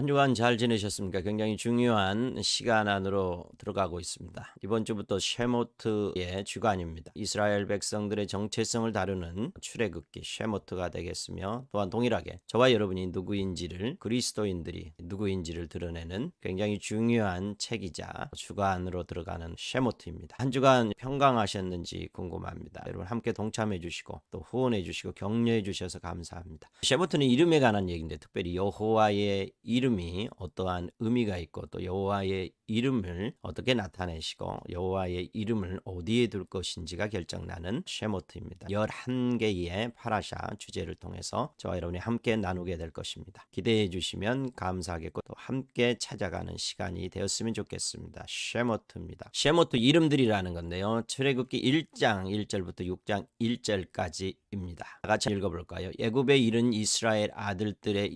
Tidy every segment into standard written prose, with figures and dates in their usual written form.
주간 잘 지내셨습니까? 굉장히 중요한 시간 안으로 들어가고 있습니다. 이번 주부터 쉐모트의 주간입니다. 이스라엘 백성들의 정체성을 다루는 출애굽기 쉐모트가 되겠으며, 또한 동일하게 저와 여러분이 누구인지를, 그리스도인들이 누구인지를 드러내는 굉장히 중요한 책이자 주간으로 들어가는 쉐모트입니다. 한 주간 평강하셨는지 궁금합니다. 여러분 함께 동참해 주시고 또 후원해 주시고 격려해 주셔서 감사합니다. 쉐모트는 이름에 관한 얘기인데, 특별히 여호와의 이름이 어떠한 의미가 있고 또 여호와의 이름을 어떻게 나타내시고 여호와의 이름을 어디에 둘 것인지가 결정나는 쉐모트입니다. 11개의 파라샤 주제를 통해서 저와 여러분이 함께 나누게 될 것입니다. 기대해 주시면 감사하겠고 또 함께 찾아가는 시간이 되었으면 좋겠습니다. 쉐모트입니다. 쉐모트 이름들이라는 건데요, 출애굽기 1장 1절부터 6장 1절까지입니다. 같이 읽어볼까요? 애굽에 이른 이스라엘 아들들의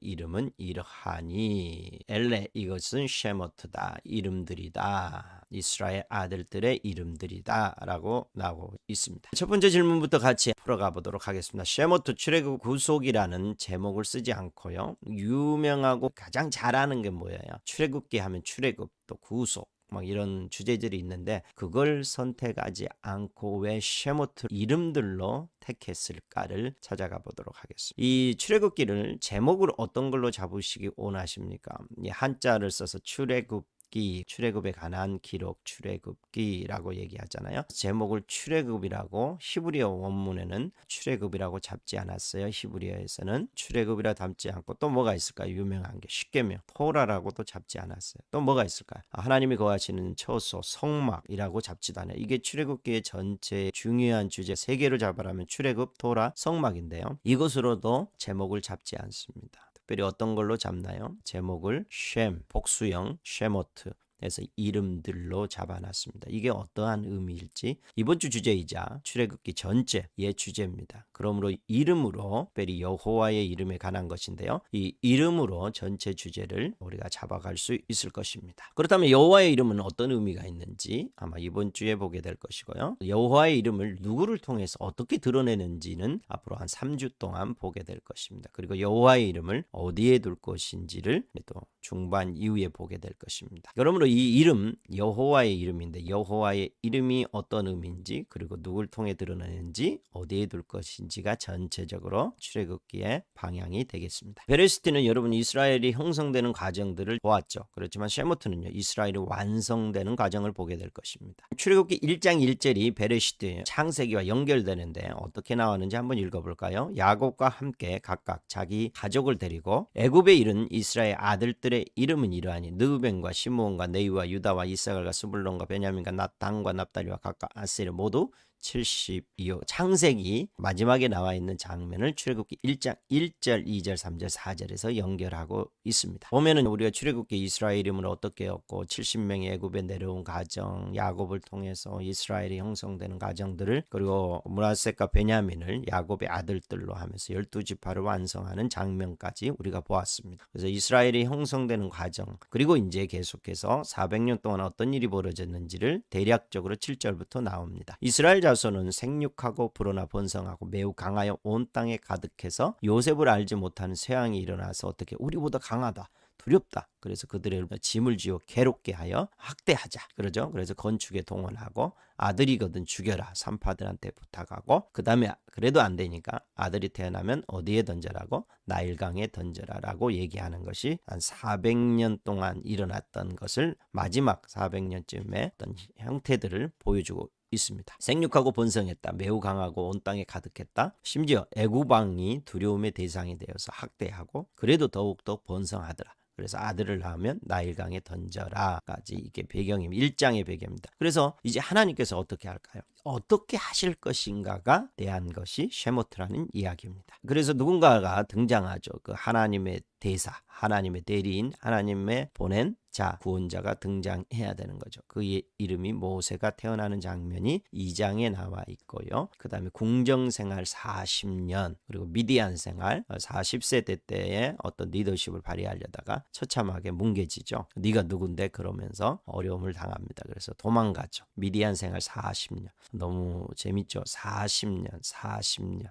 이름은 이러하니 엘레, 이것은 쉐모트다, 이름들이다, 이스라엘 아들들의 이름들이다 라고 나오고 있습니다. 첫 번째 질문부터 같이 풀어가 보도록 하겠습니다. 쉐모트 출애굽 구속이라는 제목을 쓰지 않고요, 유명하고 가장 잘하는 게 뭐예요? 출애굽기 하면 출애굽, 또 구속, 막 이런 주제들이 있는데 그걸 선택하지 않고 왜 쉐모트 이름들로 택했을까를 찾아가 보도록 하겠습니다. 이 출애굽기를 제목을 어떤 걸로 잡으시기 원하십니까? 이 한자를 써서 출애굽에 관한 기록, 출애굽기라고 얘기하잖아요. 제목을 출애굽이라고 히브리어 원문에는 출애굽이라고 잡지 않았어요. 히브리어에서는 출애굽이라 담지 않고 또 뭐가 있을까요? 유명한 게 십계명, 토라라고도 잡지 않았어요. 또 뭐가 있을까요? 하나님이 거하시는 처소, 성막이라고 잡지도 않아요. 이게 출애굽기의 전체 중요한 주제 3개를 잡으라면 출애굽, 토라, 성막인데요, 이것으로도 제목을 잡지 않습니다. 특별히 어떤 걸로 잡나요? 제목을 쉔, 복수형 쉐모트 에서 이름들로 잡아놨습니다. 이게 어떠한 의미일지 이번 주 주제이자 출애굽기 전체의 주제입니다. 그러므로 이름으로, 특별히 여호와의 이름에 관한 것인데요, 이 이름으로 전체 주제를 우리가 잡아갈 수 있을 것입니다. 그렇다면 여호와의 이름은 어떤 의미가 있는지 아마 이번 주에 보게 될 것이고요, 여호와의 이름을 누구를 통해서 어떻게 드러내는지는 앞으로 한 3주 동안 보게 될 것입니다. 그리고 여호와의 이름을 어디에 둘 것인지를 또 중반 이후에 보게 될 것입니다. 그러므로 이 이름, 여호와의 이름인데 여호와의 이름이 어떤 의미인지, 그리고 누굴 통해 드러내는지, 어디에 둘 것인지가 전체적으로 출애굽기의 방향이 되겠습니다. 베레시트는 여러분 이스라엘이 형성되는 과정들을 보았죠. 그렇지만 쉐모트는요, 이스라엘이 완성되는 과정을 보게 될 것입니다. 출애굽기 1장 1절이 베레시트, 창세기와 연결되는데 어떻게 나왔는지 한번 읽어볼까요? 야곱과 함께 각각 자기 가족을 데리고 애굽에 이른 이스라엘 아들들의 이름은 이러하니 르우벤과 시므온과 네위와 유다와 이사갈과 스불론과 베냐민과 단과 납달리와 각각 아세르 모두 72호. 창세기 마지막에 나와 있는 장면을 출애굽기 1장 1절, 2절, 3절, 4절에서 연결하고 있습니다. 보면은 우리가 출애굽기 이스라엘 이름을 어떻게 얻고 70명의 애굽에 내려온 과정, 야곱을 통해서 이스라엘이 형성되는 과정들을, 그리고 므낫세과 베냐민을 야곱의 아들들로 하면서 12지파를 완성하는 장면까지 우리가 보았습니다. 그래서 이스라엘이 형성되는 과정, 그리고 이제 계속해서 400년 동안 어떤 일이 벌어졌는지를 대략적으로 7절부터 나옵니다. 이스라엘 자손은 생육하고 불어나 번성하고 매우 강하여 온 땅에 가득해서 요셉을 알지 못하는 쇠왕이 일어나서 어떻게 우리보다 강하다, 두렵다, 그래서 그들의 짐을 지어 괴롭게 하여 학대하자, 그러죠. 그래서 건축에 동원하고 아들이거든 죽여라, 산파들한테 부탁하고, 그 다음에 그래도 안 되니까 아들이 태어나면 어디에 던져라고? 나일강에 던져라라고 얘기하는 것이 한 400년 동안 일어났던 것을 마지막 400년쯤에 어떤 형태들을 보여주고 있습니다. 생육하고 번성했다, 매우 강하고 온 땅에 가득했다, 심지어 애굽 왕이 두려움의 대상이 되어서 학대하고, 그래도 더욱더 번성하더라. 그래서 아들을 낳으면 나일강에 던져라까지 이게 배경입니다. 1장의 배경입니다. 그래서 이제 하나님께서 어떻게 할까요? 어떻게 하실 것인가가 대한 것이 쉐모트라는 이야기입니다. 그래서 누군가가 등장하죠. 그 하나님의 대사, 하나님의 대리인, 하나님의 보낸 자, 구원자가 등장해야 되는 거죠. 그의 이름이 모세가 태어나는 장면이 2장에 나와 있고요. 그 다음에 궁정생활 40년, 그리고 미디안 생활 40세대 때에 어떤 리더십을 발휘하려다가 처참하게 뭉개지죠. 네가 누군데? 그러면서 어려움을 당합니다. 그래서 도망가죠. 미디안 생활 40년. 너무 재밌죠. 40년.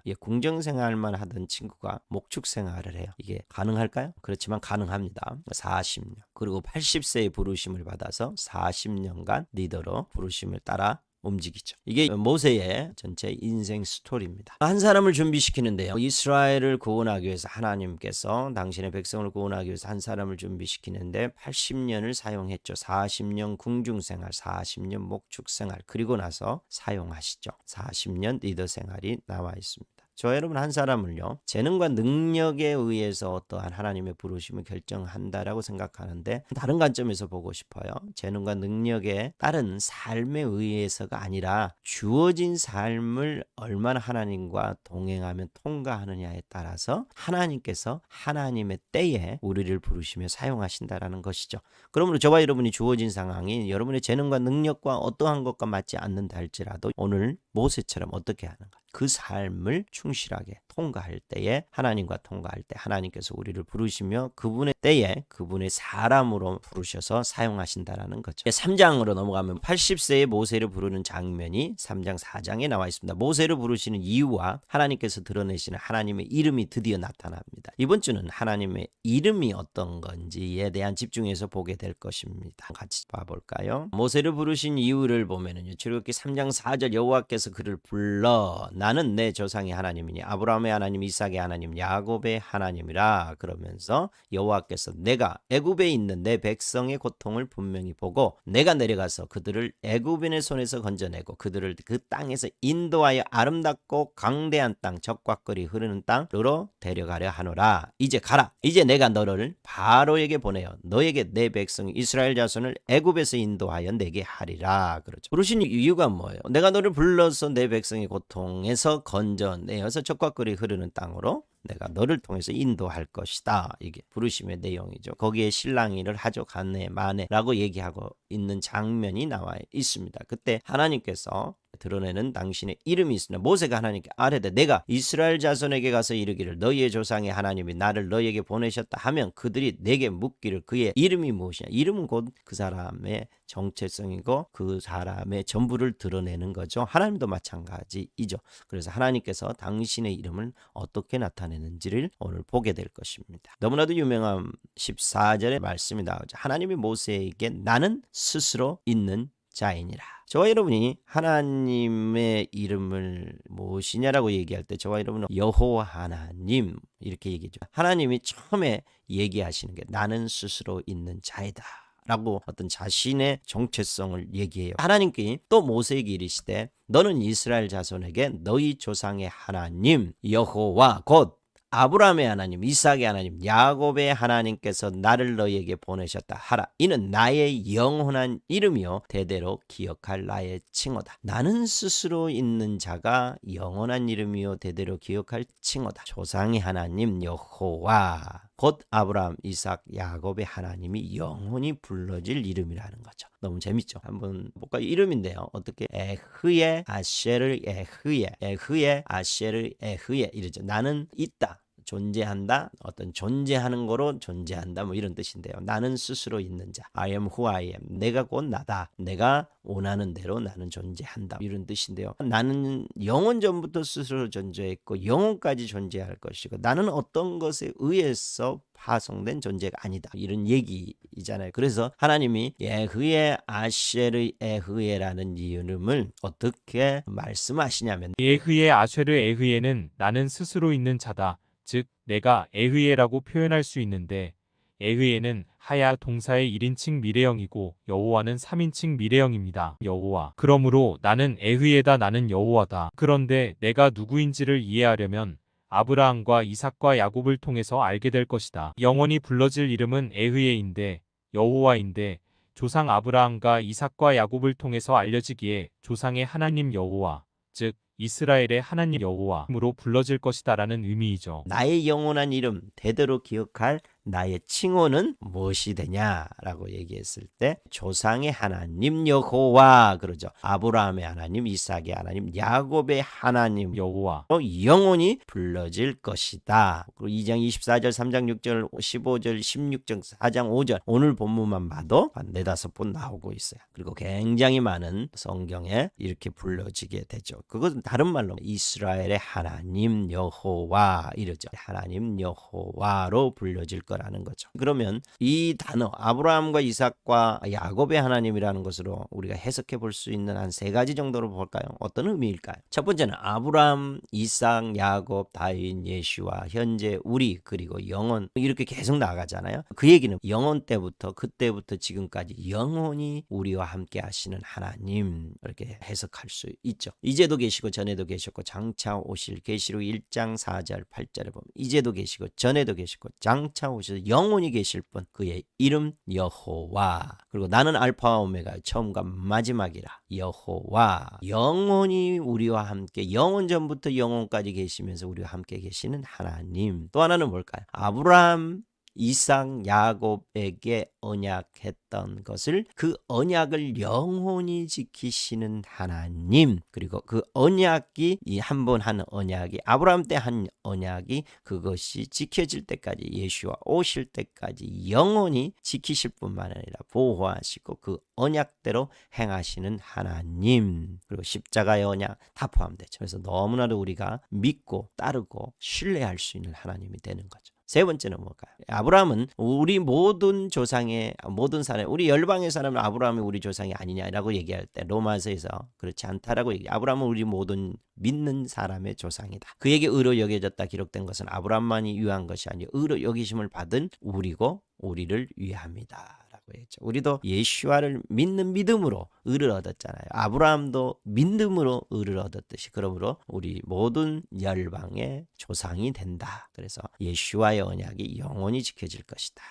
예, 궁정생활만 하던 친구가 목축 생활을 해요. 이게 가능할까요? 그렇지만 가능합니다. 40년. 그리고 80세의 부르심을 받아서 40년간 리더로 부르심을 따라 움직이죠. 이게 모세의 전체 인생 스토리입니다. 한 사람을 준비시키는데요. 이스라엘을 구원하기 위해서 하나님께서 당신의 백성을 구원하기 위해서 한 사람을 준비시키는데 80년을 사용했죠. 40년 궁중생활, 40년 목축생활, 그리고 나서 사용하시죠. 40년 리더 생활이 나와 있습니다. 저 여러분 한 사람을요, 재능과 능력에 의해서 어떠한 하나님의 부르심을 결정한다라고 생각하는데 다른 관점에서 보고 싶어요. 재능과 능력에 따른 삶에 의해서가 아니라 주어진 삶을 얼마나 하나님과 동행하면 통과하느냐에 따라서 하나님께서 하나님의 때에 우리를 부르시며 사용하신다라는 것이죠. 그러므로 저와 여러분이 주어진 상황이 여러분의 재능과 능력과 어떠한 것과 맞지 않는다 할지라도 오늘 모세처럼 어떻게 하는가? 그 삶을 충실하게 통과할 때에 하나님과 통과할 때 하나님께서 우리를 부르시며 그분의 때에 그분의 사람으로 부르셔서 사용하신다라는 거죠. 3장으로 넘어가면 80세의 모세를 부르는 장면이 3장 4장에 나와 있습니다. 모세를 부르시는 이유와 하나님께서 드러내시는 하나님의 이름이 드디어 나타납니다. 이번 주는 하나님의 이름이 어떤 건지에 대한 집중해서 보게 될 것입니다. 같이 봐볼까요? 모세를 부르신 이유를 보면은요, 출애굽기 3장 4절 여호와께서 그를 불러 나는 내 조상의 하나님이니 아브라함의 하나님, 이삭의 하나님, 야곱의 하나님이라. 그러면서 여호와께서 내가 애굽에 있는 내 백성의 고통을 분명히 보고 내가 내려가서 그들을 애굽인의 손에서 건져내고 그들을 그 땅에서 인도하여 아름답고 강대한 땅, 적과 꿀이 흐르는 땅으로 데려가려 하노라. 이제 가라. 이제 내가 너를 바로에게 보내어 너에게 내 백성 이스라엘 자손을 애굽에서 인도하여 내게 하리라. 그렇죠. 부르신 이유가 뭐예요? 내가 너를 불러서 내 백성의 고통에서 건져내어서 적과 꿀이 흐르는 땅으로 내가 너를 통해서 인도할 것이다. 이게 부르심의 내용이죠. 거기에 실랑이를 하죠. 가네 마네라고 얘기하고 있는 장면이 나와 있습니다. 그때 하나님께서 드러내는 당신의 이름이 있으나 모세가 하나님께 아뢰되 내가 이스라엘 자손에게 가서 이르기를 너희의 조상의 하나님이 나를 너희에게 보내셨다 하면 그들이 내게 묻기를 그의 이름이 무엇이냐. 이름은 곧 그 사람의 정체성이고 그 사람의 전부를 드러내는 거죠. 하나님도 마찬가지이죠. 그래서 하나님께서 당신의 이름을 어떻게 나타내는지를 오늘 보게 될 것입니다. 너무나도 유명한 14절의 말씀이 나오죠. 하나님이 모세에게 나는 스스로 있는 자이니라. 저와 여러분이 하나님의 이름을 무엇이냐라고 얘기할 때 저와 여러분은 여호와 하나님 이렇게 얘기죠. 하나님이 처음에 얘기하시는 게 나는 스스로 있는 자이다 라고 어떤 자신의 정체성을 얘기해요. 하나님께 또 모세에게 이르시되 너는 이스라엘 자손에게 너희 조상의 하나님 여호와 곧 아브라함의 하나님, 이삭의 하나님, 야곱의 하나님께서 나를 너희에게 보내셨다 하라. 이는 나의 영원한 이름이요 대대로 기억할 나의 칭호다. 나는 스스로 있는 자가 영원한 이름이요 대대로 기억할 칭호다. 조상의 하나님 여호와 곧 아브라함, 이삭, 야곱의 하나님이 영원히 불러질 이름이라는 거죠. 너무 재밌죠? 한번 볼까요? 이름인데요. 어떻게 에흐예 아셰르 에흐예 아셰르 에흐예 이러죠. 나는 있다. 존재한다. 어떤 존재하는 거로 존재한다. 뭐 이런 뜻인데요. 나는 스스로 있는 자. I am who I am. 내가 곧 나다. 내가 원하는 대로 나는 존재한다. 이런 뜻인데요. 나는 영원 전부터 스스로 존재했고 영원까지 존재할 것이고 나는 어떤 것에 의해서 파송된 존재가 아니다. 이런 얘기이잖아요. 그래서 하나님이 에흐예 아쉐르 에흐예라는 이름을 어떻게 말씀하시냐면 에흐예 아쉐르 에흐예는 나는 스스로 있는 자다. 즉 내가 에흐예라고 표현할 수 있는데 에흐예는 하야 동사의 1인칭 미래형이고 여호와는 3인칭 미래형입니다. 여호와. 그러므로 나는 에흐예다. 나는 여호와다. 그런데 내가 누구인지를 이해하려면 아브라함과 이삭과 야곱을 통해서 알게 될 것이다. 영원히 불러질 이름은 에흐예인데 여호와인데 조상 아브라함과 이삭과 야곱을 통해서 알려지기에 조상의 하나님 여호와 즉 이스라엘의 하나님 여호와로 불러질 것이다라는 의미이죠. 나의 영원한 이름 대대로 기억할 나의 칭호는 무엇이 되냐라고 얘기했을 때 조상의 하나님 여호와 그러죠. 아브라함의 하나님, 이삭의 하나님, 야곱의 하나님 여호와. 영원히 불러질 것이다. 그리고 2장 24절, 3장 6절, 15절, 16절, 4장 5절 오늘 본문만 봐도 한 4-5번 나오고 있어요. 그리고 굉장히 많은 성경에 이렇게 불러지게 되죠. 그것은 다른 말로 이스라엘의 하나님 여호와 이러죠. 하나님 여호와로 불려질 거라는 거죠. 그러면 이 단어 아브라함과 이삭과 야곱의 하나님이라는 것으로 우리가 해석해 볼 수 있는 한 3가지 정도로 볼까요? 어떤 의미일까요? 첫 번째는 아브라함, 이삭, 야곱, 다윗, 예수와 현재 우리 그리고 영원 이렇게 계속 나가잖아요. 그 얘기는 영원 때부터 그때부터 지금까지 영원히 우리와 함께 하시는 하나님 이렇게 해석할 수 있죠. 이제도 계시고 전에도 계셨고 장차 오실 계시록 1장 4절 8절에 보면 이제도 계시고 전에도 계시고 장차 오실 영원히 계실 분 그의 이름 여호와 그리고 나는 알파와 오메가 처음과 마지막이라 여호와 영원히 우리와 함께 영원 전부터 영원까지 계시면서 우리와 함께 계시는 하나님. 또 하나는 뭘까요? 아브라함 이삭 야곱에게 언약했던 것을 그 언약을 영원히 지키시는 하나님 그리고 그 언약이 이 한 번 한 언약이 아브라함 때 한 언약이 그것이 지켜질 때까지 예수와 오실 때까지 영원히 지키실 뿐만 아니라 보호하시고 그 언약대로 행하시는 하나님 그리고 십자가의 언약 다 포함되죠. 그래서 너무나도 우리가 믿고 따르고 신뢰할 수 있는 하나님이 되는 거죠. 세 번째는 뭘까요? 아브라함은 우리 모든 조상의 모든 사람, 우리 열방의 사람은 아브라함이 우리 조상이 아니냐라고 얘기할 때 로마서에서 그렇지 않다라고 얘기해요. 아브라함은 우리 모든 믿는 사람의 조상이다. 그에게 의로 여겨졌다 기록된 것은 아브라함만이 위한 것이 아니요 의로 여기심을 받은 우리고 우리를 위함이다. 했죠. 우리도 예수와를 믿는 믿음으로 의를 얻었잖아요. 아브라함도 믿음으로 의를 얻었듯이 그러므로 우리 모든 열방의 조상이 된다. 그래서 예수와의 언약이 영원히 지켜질 것이다.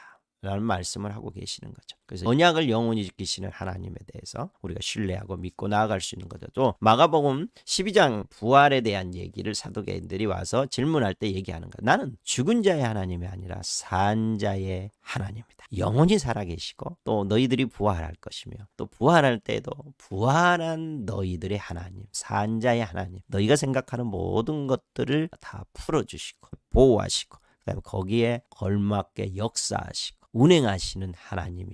라는 말씀을 하고 계시는 거죠. 그래서 언약을 영원히 지키시는 하나님에 대해서 우리가 신뢰하고 믿고 나아갈 수 있는 거죠. 또 마가복음 12장 부활에 대한 얘기를 사도계인들이 와서 질문할 때 얘기하는 거예요. 나는 죽은 자의 하나님이 아니라 산 자의 하나님이다. 영원히 살아계시고 또 너희들이 부활할 것이며 또 부활할 때도 부활한 너희들의 하나님, 산 자의 하나님, 너희가 생각하는 모든 것들을 다 풀어주시고 보호하시고 그다음에 거기에 걸맞게 역사하시고 운행하시는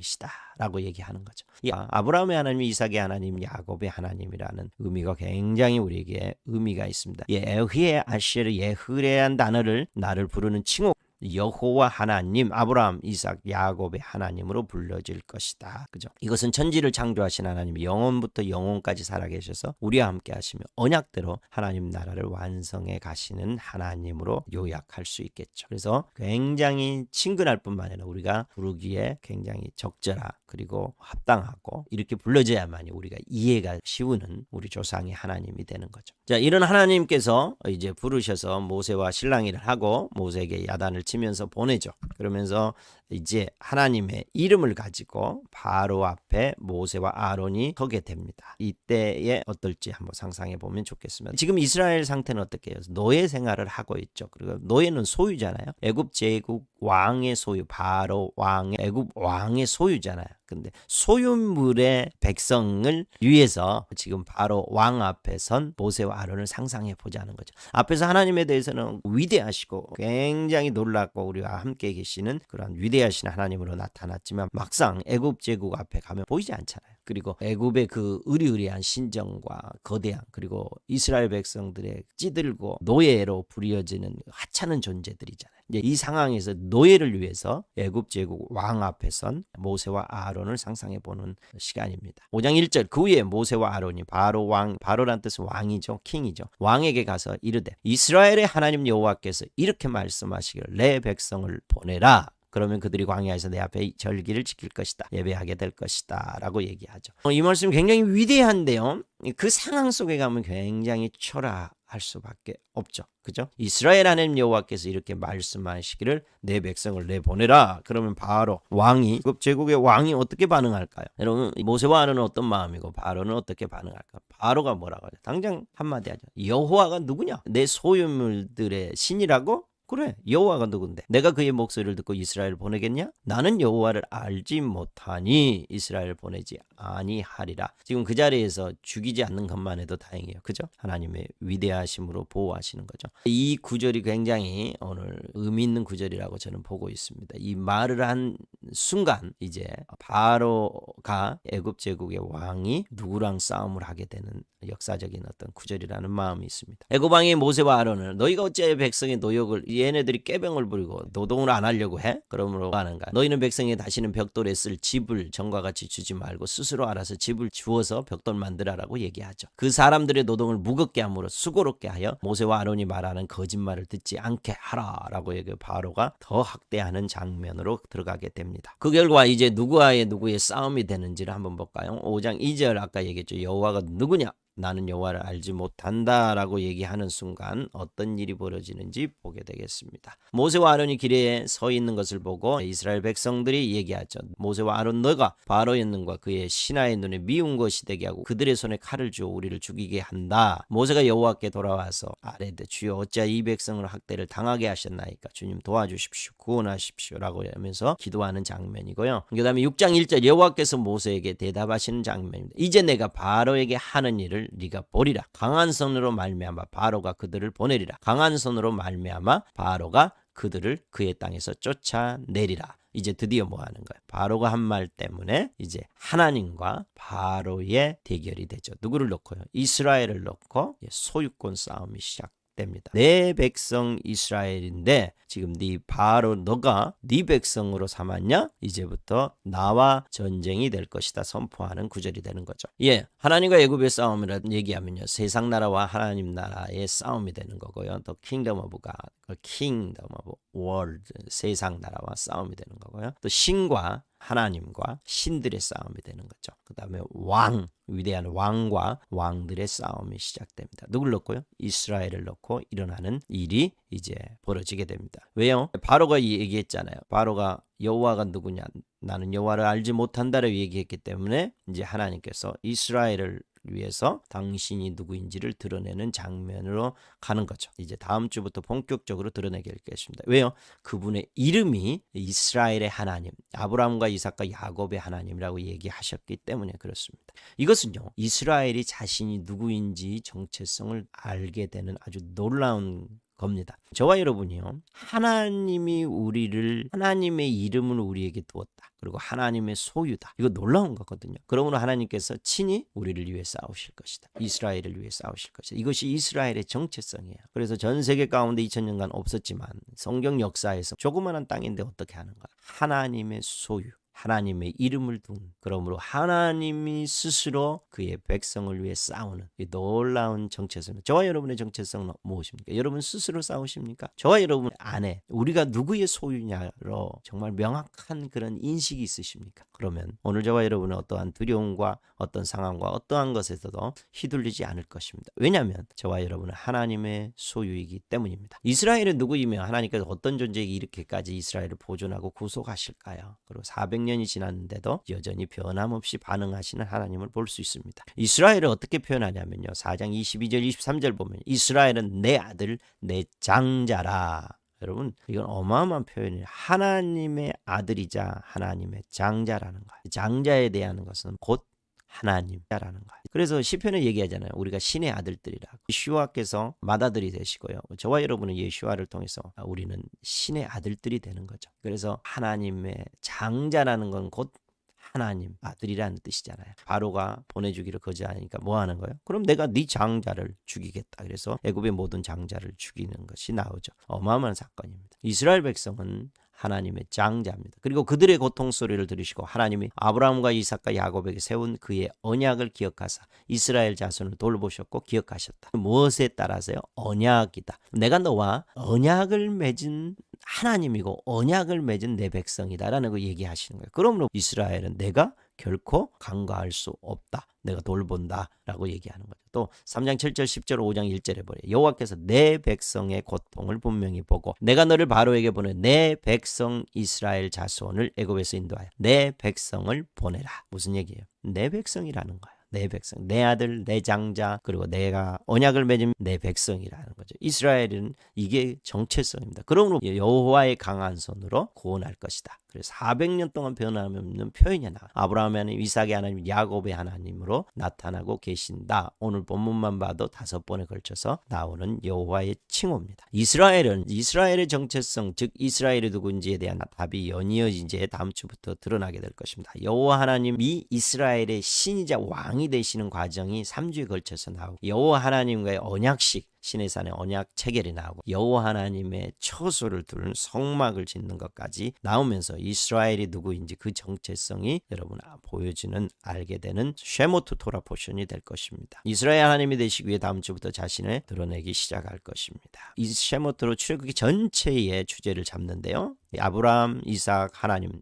하나님이시다라고 얘기하는 거죠. 이 아브라함의 하나님, 이삭의 하나님, 야곱의 하나님이라는 의미가 굉장히 우리에게 의미가 있습니다. 에흐의 아쉐르 예흐레한 단어를 나를 부르는 칭호 여호와 하나님, 아브라함, 이삭, 야곱의 하나님으로 불려질 것이다. 그죠? 이것은 천지를 창조하신 하나님이 영원부터 영원까지 살아계셔서 우리와 함께 하시며 언약대로 하나님 나라를 완성해 가시는 하나님으로 요약할 수 있겠죠. 그래서 굉장히 친근할 뿐만 아니라 우리가 부르기에 굉장히 적절하 그리고 합당하고 이렇게 불러져야만이 우리가 이해가 쉬우는 우리 조상의 하나님이 되는 거죠. 자, 이런 하나님께서 이제 부르셔서 모세와 실랑이를 하고 모세에게 야단을 치면서 보내죠. 그러면서 이제 하나님의 이름을 가지고 바로 앞에 모세와 아론이 서게 됩니다. 이때에 어떨지 한번 상상해 보면 좋겠습니다. 지금 이스라엘 상태는 어떻게 해요? 노예 생활을 하고 있죠. 그리고 노예는 소유잖아요. 애굽 제국 왕의 소유, 바로 왕의 애굽 왕의 소유잖아요. 근데 소유물의 백성을 위해서 지금 바로 왕 앞에 선 모세와 아론을 상상해 보자는 거죠. 앞에서 하나님에 대해서는 위대하시고 굉장히 놀랍고 우리와 함께 계시는 그런 위대하신 하나님으로 나타났지만 막상 애굽 제국 앞에 가면 보이지 않잖아요. 그리고 애굽의 그 의리의리한 신정과 거대한 그리고 이스라엘 백성들의 찌들고 노예로 부려지는 하찮은 존재들이잖아요. 이제 이 상황에서 노예를 위해서 애굽 제국 왕 앞에 선 모세와 아론을 상상해 보는 시간입니다. 5장 1절 그 후에 모세와 아론이 바로 왕, 바로란 뜻은 왕이죠. 킹이죠. 왕에게 가서 이르되 이스라엘의 하나님 여호와께서 이렇게 말씀하시기를 내 백성을 보내라. 그러면 그들이 광야에서 내 앞에 절기를 지킬 것이다. 예배하게 될 것이다. 라고 얘기하죠. 이 말씀 굉장히 위대한데요. 그 상황 속에 가면 굉장히 초라할 수밖에 없죠. 그죠? 이스라엘 하나님 여호와께서 이렇게 말씀하시기를 내 백성을 내보내라. 그러면 바로 왕이 제국의 왕이 어떻게 반응할까요? 여러분 모세와 아론은 어떤 마음이고 바로는 어떻게 반응할까? 바로가 뭐라고 하죠? 당장 한마디 하죠. 여호와가 누구냐? 내 소유물들의 신이라고? 그래, 여호와가 누군데? 내가 그의 목소리를 듣고 이스라엘을 보내겠냐? 나는 여호와를 알지 못하니 이스라엘을 보내지 아니하리라. 지금 그 자리에서 죽이지 않는 것만 해도 다행이에요. 그죠? 하나님의 위대하심으로 보호하시는 거죠. 이 구절이 굉장히 오늘 의미 있는 구절이라고 저는 보고 있습니다. 이 말을 한 순간 이제 바로가 애굽 제국의 왕이 누구랑 싸움을 하게 되는 역사적인 어떤 구절이라는 마음이 있습니다. 애굽 왕이 모세와 아론을 너희가 어찌하여 백성의 노역을 얘네들이 꾀병을 부리고 노동을 안 하려고 해? 그러므로 하는가? 너희는 백성에 다시는 벽돌에 쓸 집을 전과 같이 주지 말고 스스로 알아서 집을 주어서 벽돌 만들어라고 얘기하죠. 그 사람들의 노동을 무겁게 함으로 수고롭게 하여 모세와 아론이 말하는 거짓말을 듣지 않게 하라라고 얘기해 바로가 더 학대하는 장면으로 들어가게 됩니다. 그 결과 이제 누구와의 누구의 싸움이 되는지를 한번 볼까요? 5장 2절 아까 얘기했죠. 여호와가 누구냐? 나는 여호와를 알지 못한다라고 얘기하는 순간 어떤 일이 벌어지는지 보게 되겠습니다. 모세와 아론이 길에 서 있는 것을 보고 이스라엘 백성들이 얘기하죠. 모세와 아론 너가 바로의 눈과 그의 신하의 눈에 미운 것이 되게 하고 그들의 손에 칼을 주어 우리를 죽이게 한다. 모세가 여호와께 돌아와서 아뢰되 주여 어찌하여 이 백성을 학대를 당하게 하셨나이까? 주님 도와주십시오. 구원하십시오. 라고 하면서 기도하는 장면이고요. 그 다음에 6장 1절 여호와께서 모세에게 대답하시는 장면입니다. 이제 내가 바로에게 하는 일을 네가 보리라. 강한 손으로 말미암아 바로가 그들을 보내리라. 강한 손으로 말미암아 바로가 그들을 그의 땅에서 쫓아내리라. 이제 드디어 뭐 하는 거예요? 바로가 한 말 때문에 이제 하나님과 바로의 대결이 되죠. 누구를 놓고요? 이스라엘을 놓고 소유권 싸움이 시작됩니다. 내 백성 이스라엘인데 지금 네 바로 너가 네 백성으로 삼았냐? 이제부터 나와 전쟁이 될 것이다 선포하는 구절이 되는 거죠. 예, 하나님과 애굽의 싸움이라 얘기하면요, 세상 나라와 하나님 나라의 싸움이 되는 거고요. 또 킹덤 오브 갓, 킹덤 오브 월드, 세상 나라와 싸움이 되는 거고요. 또 신과 하나님과 신들의 싸움이 되는 거죠. 그 다음에 왕, 위대한 왕과 왕들의 싸움이 시작됩니다. 누굴 놓고요? 이스라엘을 놓고 일어나는 일이 이제 벌어지게 됩니다. 왜요? 바로가 얘기했잖아요. 바로가 여호와가 누구냐? 나는 여호와를 알지 못한다라고 얘기했기 때문에 이제 하나님께서 이스라엘을 위해서 당신이 누구인지를 드러내는 장면으로 가는 거죠. 이제 다음 주부터 본격적으로 드러내게 될 것입니다. 왜요? 그분의 이름이 이스라엘의 하나님, 아브라함과 이삭과 야곱의 하나님이라고 얘기하셨기 때문에 그렇습니다. 이것은요, 이스라엘이 자신이 누구인지 정체성을 알게 되는 아주 놀라운 겁니다. 저와 여러분이요, 하나님이 우리를, 하나님의 이름을 우리에게 두었다. 그리고 하나님의 소유다. 이거 놀라운 거거든요. 그러므로 하나님께서 친히 우리를 위해 싸우실 것이다. 이스라엘을 위해 싸우실 것이다. 이것이 이스라엘의 정체성이에요. 그래서 전 세계 가운데 2000년간 없었지만 성경 역사에서 조그마한 땅인데 어떻게 하는가? 하나님의 소유, 하나님의 이름을 둔, 그러므로 하나님이 스스로 그의 백성을 위해 싸우는 이 놀라운 정체성입니다. 저와 여러분의 정체성은 무엇입니까? 여러분 스스로 싸우십니까? 저와 여러분 안에 우리가 누구의 소유냐로 정말 명확한 그런 인식이 있으십니까? 그러면 오늘 저와 여러분은 어떠한 두려움과 어떤 상황과 어떠한 것에서도 휘둘리지 않을 것입니다. 왜냐하면 저와 여러분은 하나님의 소유이기 때문입니다. 이스라엘은 누구이며 하나님께서 어떤 존재에게 이렇게까지 이스라엘을 보존하고 구속하실까요? 그리고 400년이 지났는데도 여전히 변함없이 반응하시는 하나님을 볼 수 있습니다. 이스라엘을 어떻게 표현하냐면요, 4장 22절 23절 보면 이스라엘은 내 아들 내 장자라. 여러분, 이건 어마어마한 표현이에요. 하나님의 아들이자 하나님의 장자라는 거예요. 장자에 대한 것은 곧 하나님이라는 거예요. 그래서 시편에 얘기하잖아요. 우리가 신의 아들들이라고. 예수와께서 맏아들이 되시고요. 저와 여러분은 예수와를 통해서 우리는 신의 아들들이 되는 거죠. 그래서 하나님의 장자라는 건 곧 하나님 아들이라는 뜻이잖아요. 바로가 보내주기를 거절하니까 뭐 하는 거예요? 그럼 내가 네 장자를 죽이겠다. 그래서 애굽의 모든 장자를 죽이는 것이 나오죠. 어마어마한 사건입니다. 이스라엘 백성은 하나님의 장자입니다. 그리고 그들의 고통 소리를 들으시고 하나님이 아브라함과 이삭과 야곱에게 세운 그의 언약을 기억하사 이스라엘 자손을 돌보셨고 기억하셨다. 무엇에 따라서요? 언약이다. 내가 너와 언약을 맺은 하나님이고 언약을 맺은 내 백성이다라는 거 얘기하시는 거예요. 그러므로 이스라엘은 내가 결코 간과할 수 없다. 내가 돌본다 라고 얘기하는 거죠. 또 3장 7절 10절 5장 1절에 보래 여호와께서 내 백성의 고통을 분명히 보고 내가 너를 바로에게 보내 내 백성 이스라엘 자손을 애굽에서 인도하여 내 백성을 보내라. 무슨 얘기예요? 내 백성이라는 거예요. 내 백성, 내 아들, 내 장자, 그리고 내가 언약을 맺은 내 백성이라는 거죠. 이스라엘은 이게 정체성입니다. 그러므로 여호와의 강한 손으로 구원할 것이다. 그래서 400년 동안 변함없는 표현이 나와요. 아브라함의 하나님, 이삭의 하나님, 야곱의 하나님으로 나타나고 계신다. 오늘 본문만 봐도 5번에 걸쳐서 나오는 여호와의 칭호입니다. 이스라엘의 정체성, 즉 이스라엘이 누군지에 대한 답이 연이어 이제 다음 주부터 드러나게 될 것입니다. 여호와 하나님이 이스라엘의 신이자 왕이 되시는 과정이 3주에 걸쳐서 나오고, 여호와 하나님과의 언약식, 시내산의 언약 체결이 나오고, 여호와 하나님의 처소를 두는 성막을 짓는 것까지 나오면서 이스라엘이 누구인지 그 정체성이 여러분 보여지는, 알게 되는 쉐모트 토라 포션이 될 것입니다. 이스라엘 하나님이 되시기 위해 다음 주부터 자신을 드러내기 시작할 것입니다. 이 쉐모트로 출애굽기 전체의 주제를 잡는데요. 아브라함, 이삭 하나님,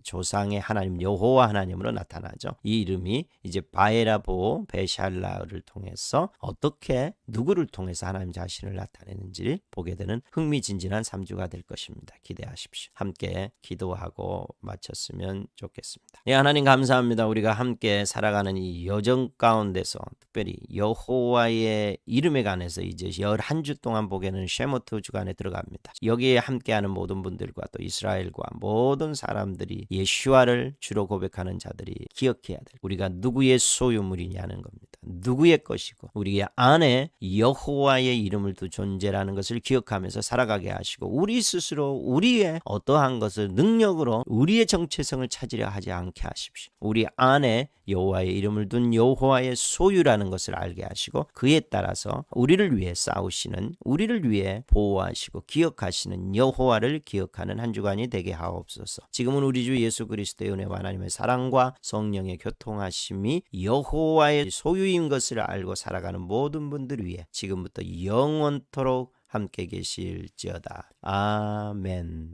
조상의 하나님 여호와 하나님으로 나타나죠. 이 이름이 이제 바에라보 베샬라를 통해서 어떻게 누구를 통해서 하나님 자신을 나타내는지를 보게 되는 흥미진진한 3주가 될 것입니다. 기대하십시오. 함께 기도하고 마쳤으면 좋겠습니다. 예, 하나님 감사합니다. 우리가 함께 살아가는 이 여정 가운데서 특별히 여호와의 이름에 관해서 이제 11주 동안 보게 되는 쉐모트 주간에 들어갑니다. 여기에 함께하는 모든 분들과 또 이스라엘과 모든 사람들이 예수와를 주로 고백하는 자들이 기억해야 될, 우리가 누구의 소유물이냐는 겁니다. 누구의 것이고 우리 안에 여호와의 이름을 둔 존재라는 것을 기억하면서 살아가게 하시고, 우리 스스로 우리의 어떠한 것을 능력으로 우리의 정체성을 찾으려 하지 않게 하십시오. 우리 안에 여호와의 이름을 둔 여호와의 소유라는 것을 알게 하시고, 그에 따라서 우리를 위해 싸우시는, 우리를 위해 보호하시고 기억하시는 여호와를 기억하는 한 주간이 되게 하옵소서. 지금은 우리 주 예수 그리스도의 은혜와 하나님의 사랑과 성령의 교통하심이 여호와의 소유인 것을 알고 살아가는 모든 분들 위해 지금부터 영원토록 함께 계실지어다. 아멘.